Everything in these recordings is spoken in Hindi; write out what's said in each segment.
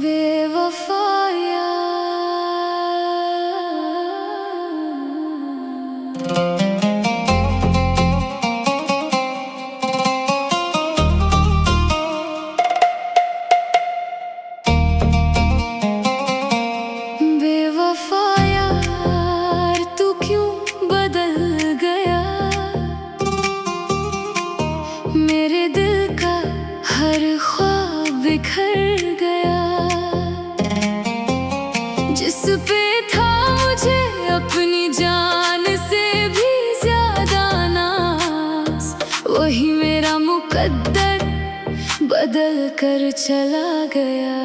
बेवफाया बेवफाया तू क्यों बदल गया, मेरे दिल का हर ख्वाब बिखर गया। जिस पे था मुझे अपनी जान से भी ज्यादा नाज, वही मेरा मुकद्दर बदल कर चला गया।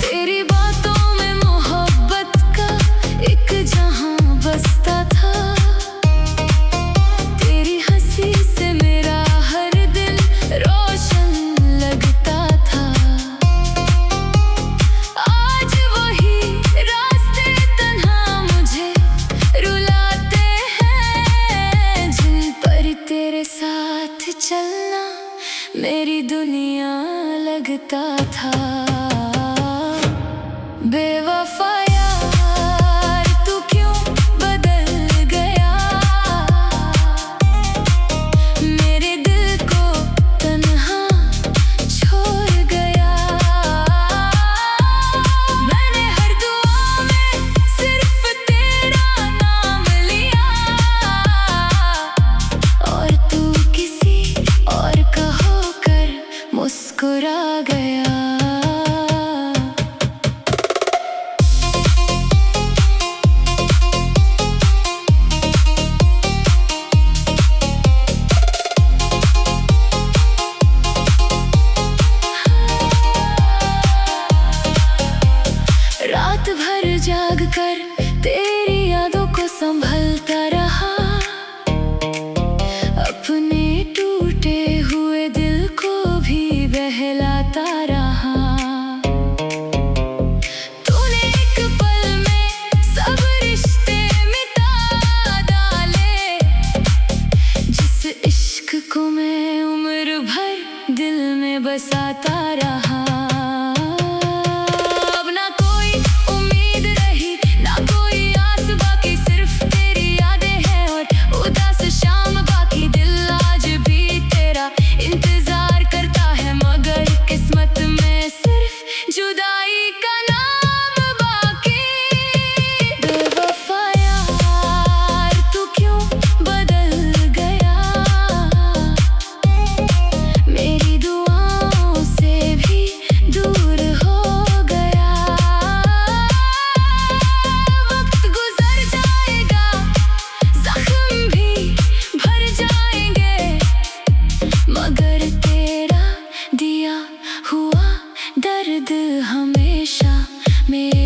तेरी बातों में मोहब्बत का एक जहां बसता था, तेरी हंसी से मेरा हर दिल रोशन लगता था। आज वही रास्ते तन्हा मुझे रुलाते हैं, जिन पर तेरे साथ चलना मेरी दुनिया लगता था। बेवफाया तू क्यों बदल गया, मेरे दिल को तन्हा छोड़ गया। मैंने हर दुआ में सिर्फ तेरा नाम लिया, और तू किसी और का होकर मुस्कुरा गया। रात भर जाग कर तेरी यादों को संभलता रहा, अपने टूटे हुए दिल को भी बहलाता रहा। तूने एक पल में सब रिश्ते मिटा डाले, जिस इश्क को मैं उम्र भर दिल में बसाता रहा। मगर तेरा दिया हुआ दर्द हमेशा मेरे